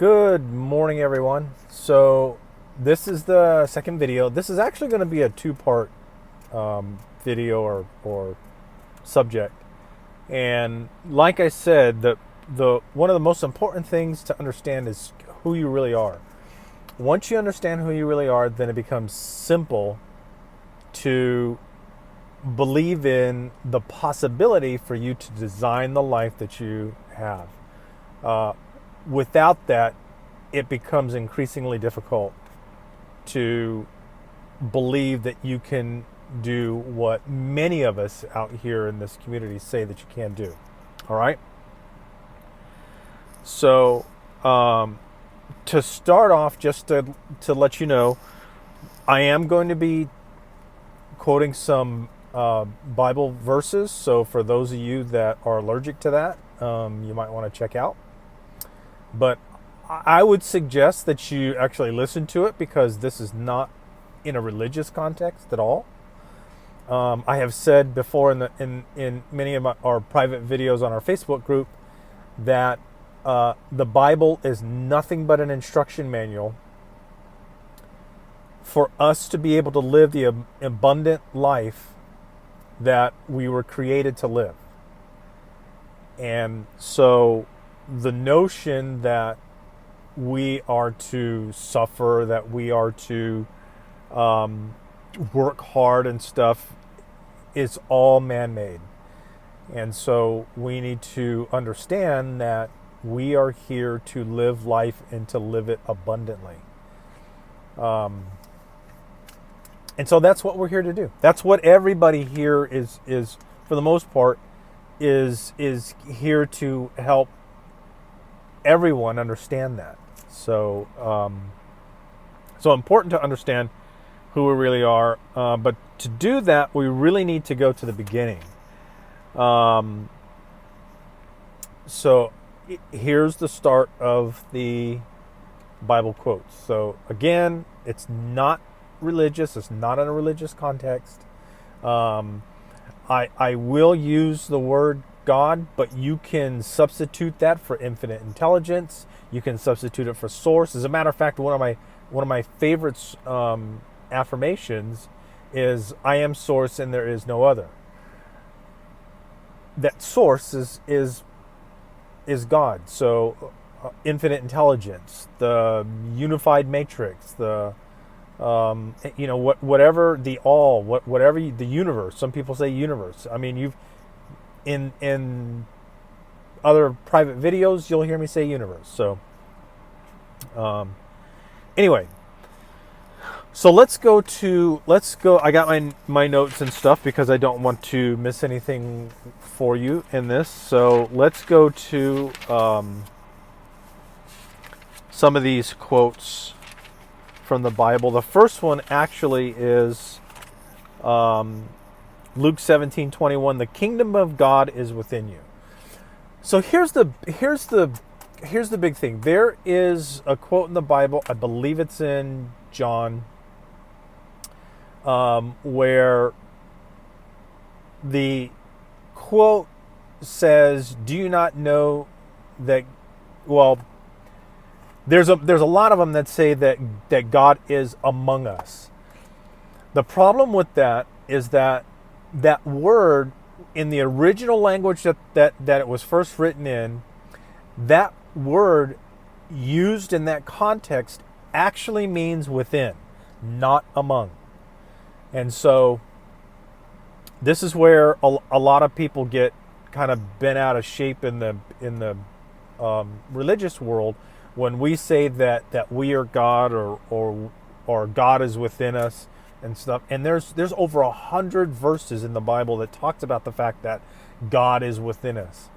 Good morning, everyone. So this is the second video. This is actually going to be a two-part video or subject. And like I said, the one of the most important things to understand is who you really are. Once you understand who you really are, then it becomes simple to believe in the possibility for you to design the life that you have. Without that, it becomes increasingly difficult to believe that you can do what many of us out here in this community say that you can do. All right? So, to start off, just to let you know, I am going to be quoting some Bible verses. So for those of you that are allergic to that, you might want to check out. But I would suggest that you actually listen to it because this is not in a religious context at all. I have said before in many of our private videos on our Facebook group that the Bible is nothing but an instruction manual for us to be able to live the abundant life that we were created to live. And so the notion that we are to suffer, that we are to work hard and stuff is all man-made. And so we need to understand that we are here to live life and to live it abundantly. And so that's what we're here to do. That's what everybody here is for the most part, is here to help everyone understand that. So, so important to understand who we really are. But to do that, we really need to go to the beginning. So here's the start of the Bible quotes. So again, it's not religious. It's not in a religious context. I will use the word God, but you can substitute that for infinite intelligence. You can substitute it for source. As a matter of fact, one of my favorites affirmations is "I am source and there is no other." That source is God. So infinite intelligence, the unified matrix, the whatever the all, whatever the universe. Some people say universe. I mean, you've in other private videos, you'll hear me say universe. So, anyway, so let's go. I got my notes and stuff because I don't want to miss anything for you in this. So let's go to some of these quotes from the Bible. The first one actually is Luke 17:21. The kingdom of God is within you. So here's the big thing. There is a quote in the Bible, I believe it's in John, where the quote says, "Do you not know that?" Well, there's a lot of them that say that God is among us. The problem with that is that word in the original language that it was first written in, that word used in that context actually means within, not among. And so this is where a lot of people get kind of bent out of shape in the religious world when we say that we are God or God is within us and stuff. And there's over 100 verses in the Bible that talks about the fact that God is within us.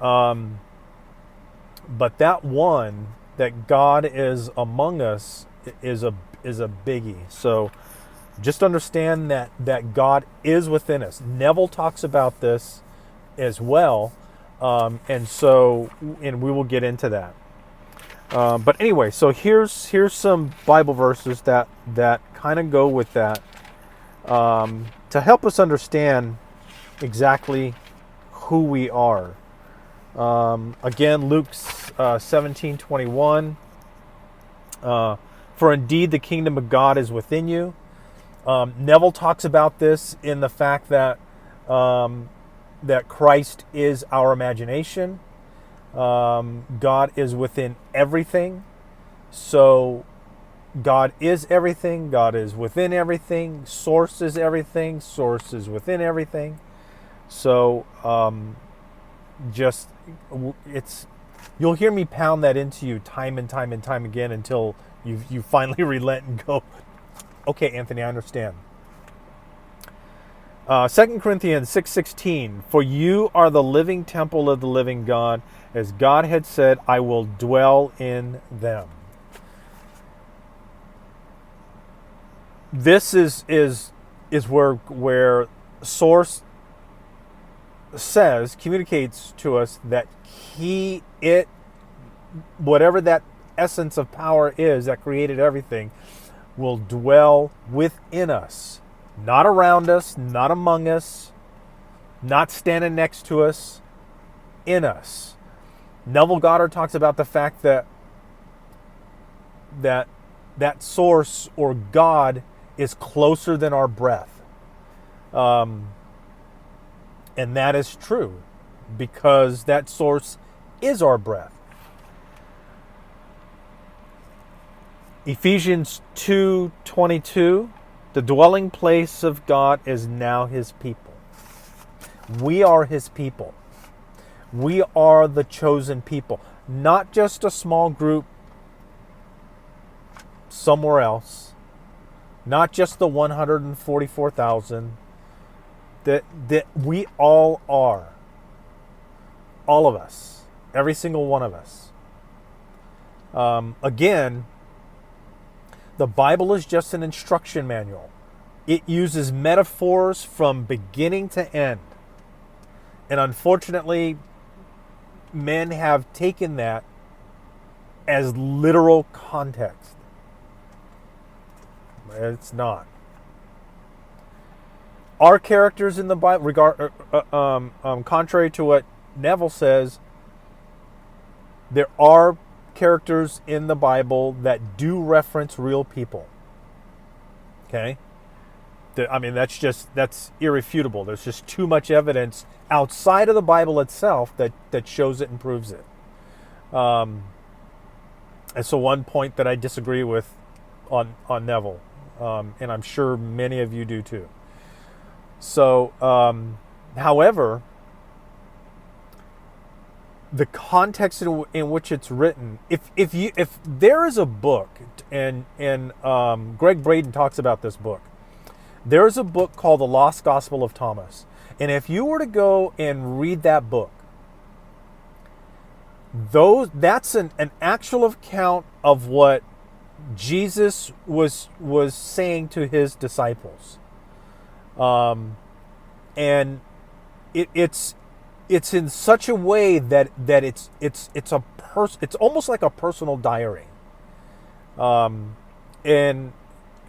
But that one, that God is among us, is a biggie. So just understand that God is within us. Neville talks about this as well, and we will get into that. But anyway, so here's some Bible verses that kind of go with that to help us understand exactly who we are. Again, Luke 17:21. For indeed the kingdom of God is within you. Neville talks about this in the fact that that Christ is our imagination. God is within everything. So God is everything. God is within everything. Source is everything. Source is within everything. So you'll hear me pound that into you time and time and time again until you finally relent and go, okay, Anthony, I understand. 2 Corinthians 6:16, for you are the living temple of the living God, as God had said, I will dwell in them. This is where source communicates to us that whatever that essence of power is that created everything, will dwell within us. Not around us, not among us, not standing next to us, in us. Neville Goddard talks about the fact that source or God is closer than our breath. And that is true because that source is our breath. Ephesians 2:22, the dwelling place of God is now his people. We are his people. We are the chosen people. Not just a small group somewhere else. Not just the 144,000. That we all are. All of us. Every single one of us. Again, the Bible is just an instruction manual. It uses metaphors from beginning to end. And unfortunately, men have taken that as literal context. It's not. Our characters in the Bible, contrary to what Neville says, there are characters in the Bible that do reference real people. Okay? That's irrefutable. There's just too much evidence outside of the Bible itself that shows it and proves it. And so one point that I disagree with on Neville, and I'm sure many of you do too. So, however, the context in which it's written, if there is a book, and Greg Braden talks about this book, there is a book called The Lost Gospel of Thomas, and if you were to go and read that book, that's an actual account of what Jesus was saying to his disciples, and it's in such a way that it's almost like a personal diary, and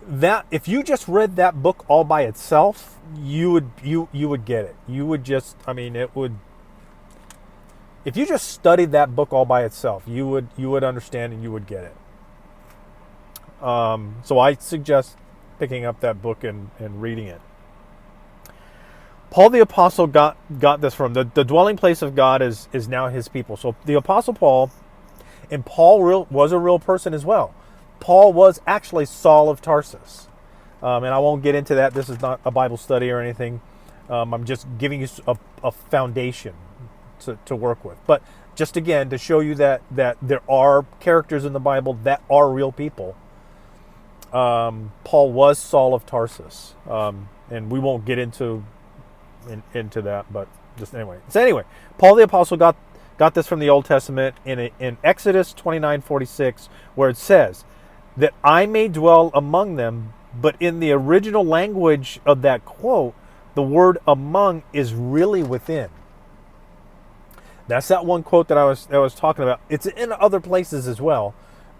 that if you just read that book all by itself, you would get it. You would just, it would. If you just studied that book all by itself, you would understand and you would get it. So I suggest picking up that book and reading it. Paul the Apostle got this from the dwelling place of God is now his people. So the Apostle Paul, and Paul was a real person as well. Paul was actually Saul of Tarsus. And I won't get into that. This is not a Bible study or anything. I'm just giving you a foundation to work with. But just again, to show you that there are characters in the Bible that are real people. Paul was Saul of Tarsus. And we won't get into that, but just anyway. So anyway, Paul the Apostle got this from the Old Testament in Exodus 29:46, where it says that I may dwell among them, but in the original language of that quote, the word among is really within. That's that one quote that I was talking about. It's in other places as well,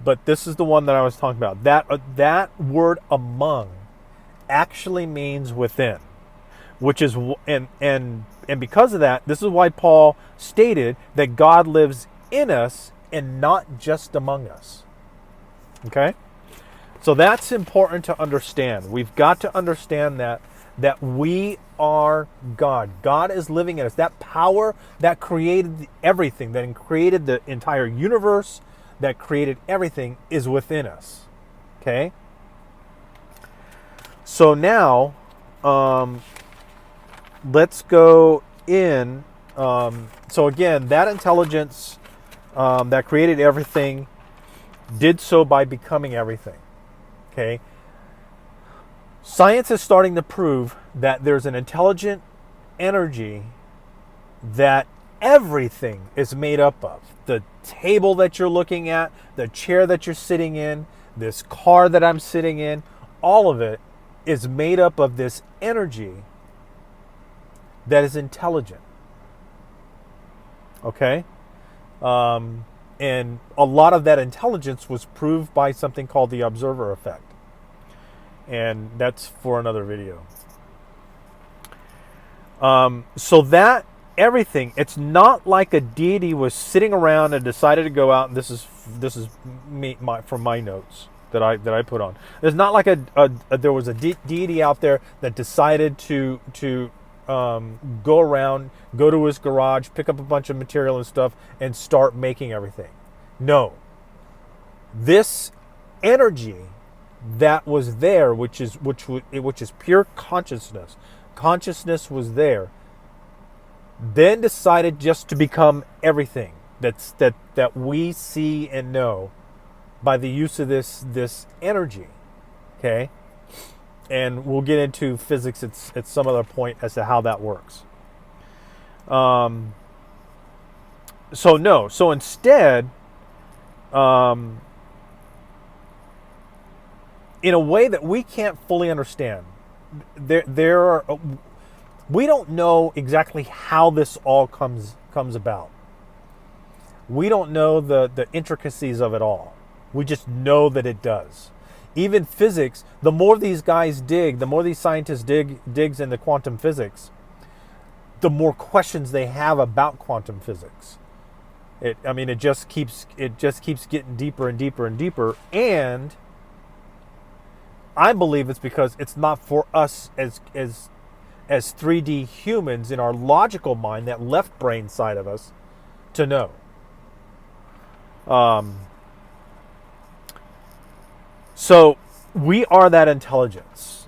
but this is the one that I was talking about. That word among actually means within, which is and because of that, this is why Paul stated that God lives in us and not just among us. Okay? So that's important to understand. We've got to understand that we are God. God is living in us. That power that created everything, that created the entire universe, that created everything, is within us. Okay? So now, let's go in. So again, that intelligence that created everything did so by becoming everything. Okay? Science is starting to prove that there's an intelligent energy that everything is made up of. The table that you're looking at, the chair that you're sitting in, this car that I'm sitting in, all of it is made up of this energy that is intelligent. Okay? And a lot of that intelligence was proved by something called the observer effect. And that's for another video. So that everything, it's not like a deity was sitting around and decided to go out. And this is me from my notes that I put on. There's not like there was a deity out there that decided to go around, go to his garage, pick up a bunch of material and stuff, and start making everything. No, this energy that was there, which is pure consciousness. Consciousness was there. Then decided just to become everything that we see and know by the use of this energy. Okay, and we'll get into physics at some other point as to how that works. So instead, in a way that we can't fully understand, we don't know exactly how this all comes about. We don't know the intricacies of it all. We just know that it does. Even physics, the more these guys dig, the more these scientists digs into quantum physics, the more questions they have about quantum physics. It just keeps getting deeper and deeper and deeper, and I believe it's because it's not for us as 3D humans in our logical mind, that left brain side of us, to know. So we are that intelligence.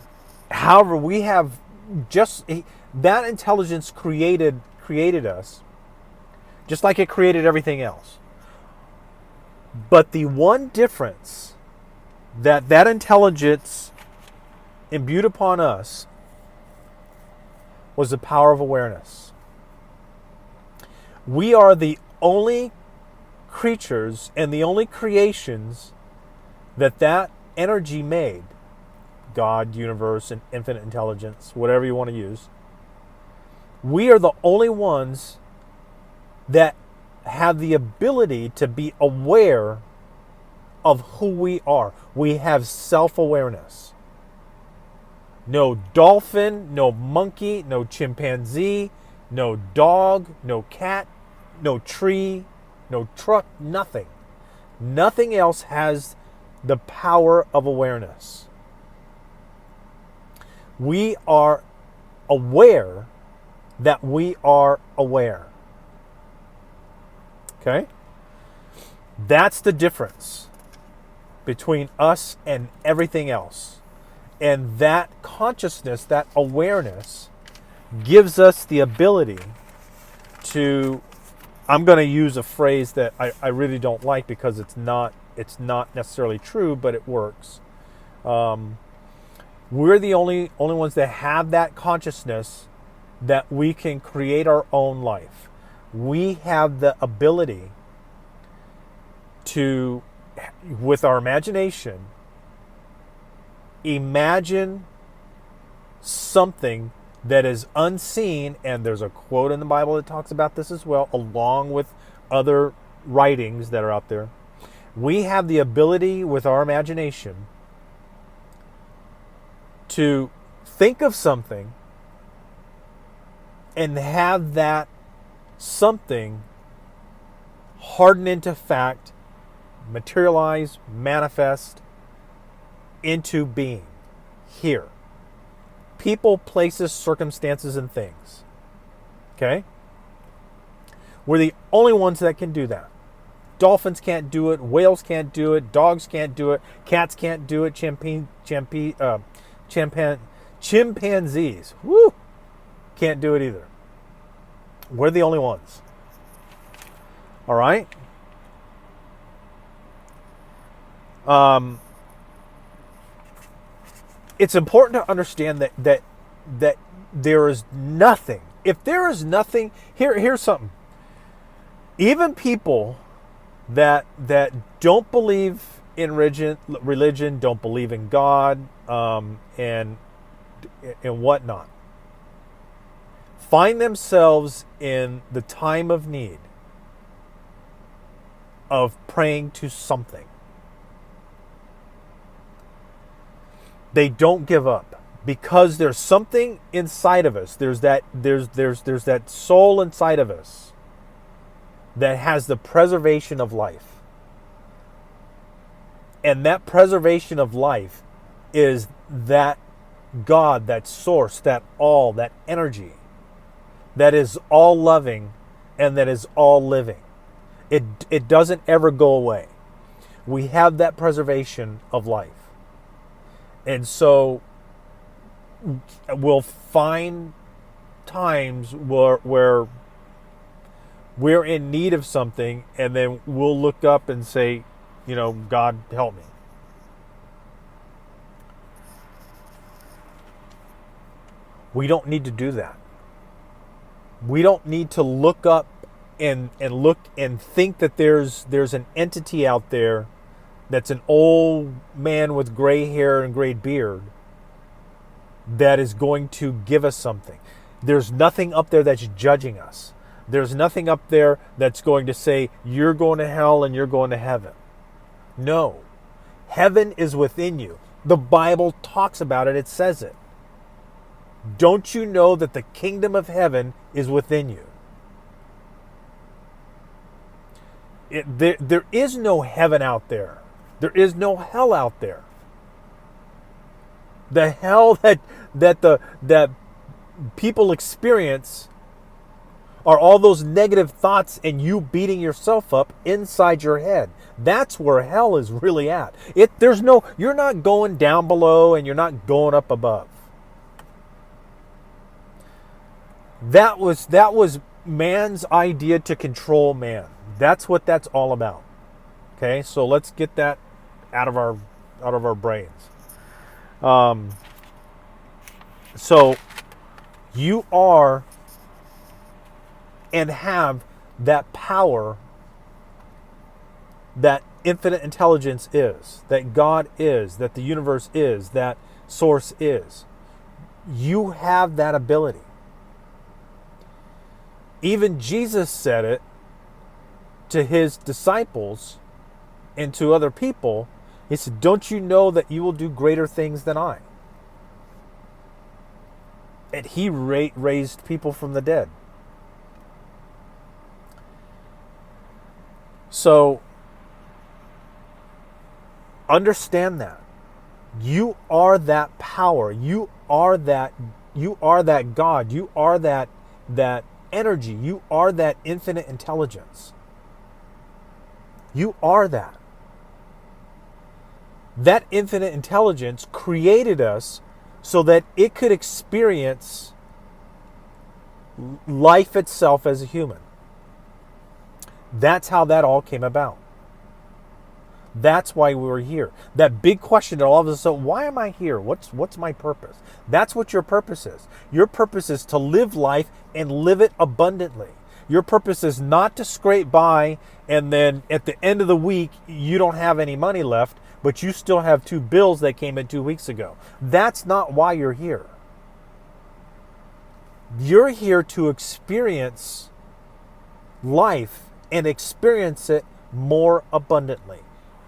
However, we have that intelligence created us, just like it created everything else. But the one difference that intelligence imbued upon us was the power of awareness. We are the only creatures and the only creations that energy made. God, universe, and infinite intelligence, whatever you want to use. We are the only ones that have the ability to be aware of who we are. We have self-awareness. No dolphin, no monkey, no chimpanzee, no dog, no cat, no tree, no truck, nothing. Nothing else has the power of awareness. We are aware that we are aware. Okay? That's the difference between us and everything else. And that consciousness, that awareness, gives us the ability to, I'm going to use a phrase that I really don't like because it's not necessarily true, but it works. We're the only ones that have that consciousness that we can create our own life. We have the ability to, with our imagination, imagine something that is unseen, and there's a quote in the Bible that talks about this as well, along with other writings that are out there. We have the ability with our imagination to think of something and have that something harden into fact, materialize, manifest into being here. People, places, circumstances, and things. Okay? We're the only ones that can do that. Dolphins can't do it. Whales can't do it. Dogs can't do it. Cats can't do it. Chimpanzees, woo, can't do it either. We're the only ones. All right? It's important to understand that there is nothing. If there is nothing, here's something. Even people that don't believe in religion, don't believe in God, and whatnot, find themselves in the time of need of praying to something. They don't give up because there's something inside of us. There's that soul inside of us that has the preservation of life. And that preservation of life is that God, that source, that all, that energy that is all loving and that is all living. It doesn't ever go away. We have that preservation of life. And so we'll find times where we're in need of something, and then we'll look up and say, God, help me. We don't need to do that. We don't need to look up and look and think that there's an entity out there that's an old man with gray hair and gray beard that is going to give us something. There's nothing up there that's judging us. There's nothing up there that's going to say, you're going to hell and you're going to heaven. No. Heaven is within you. The Bible talks about it. It says it. Don't you know that the kingdom of heaven is within you? There is no heaven out there. There is no hell out there. The hell that people experience are all those negative thoughts and you beating yourself up inside your head. That's where hell is really at. You're not going down below and you're not going up above. That was man's idea to control man. That's what that's all about. Okay, so let's get that out of our brains. So you are and have that power that infinite intelligence is, that God is, that the universe is, that source is. You have that ability. Even Jesus said it to his disciples and to other people. He said, don't you know that you will do greater things than I? And he raised people from the dead. So understand that. You are that power. You are that God. You are that energy. You are that infinite intelligence. You are that. That infinite intelligence created us so that it could experience life itself as a human. That's how that all came about. That's why we were here. That big question that all of us, so why am I here? What's my purpose? That's what your purpose is. Your purpose is to live life and live it abundantly. Your purpose is not to scrape by and then at the end of the week you don't have any money left, but you still have 2 bills that came in 2 weeks ago. That's not why you're here. You're here to experience life and experience it more abundantly.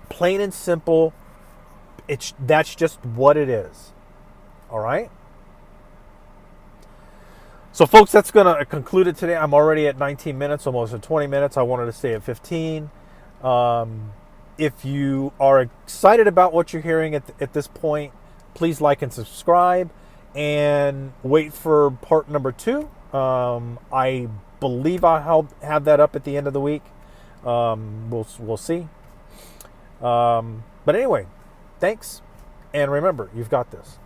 Plain and simple, that's just what it is. All right? So, folks, that's going to conclude it today. I'm already at 19 minutes, almost at 20 minutes. I wanted to stay at 15. If you are excited about what you're hearing at this point, please like and subscribe and wait for part number 2. I believe I'll have that up at the end of the week. We'll see. But anyway, thanks. And remember, you've got this.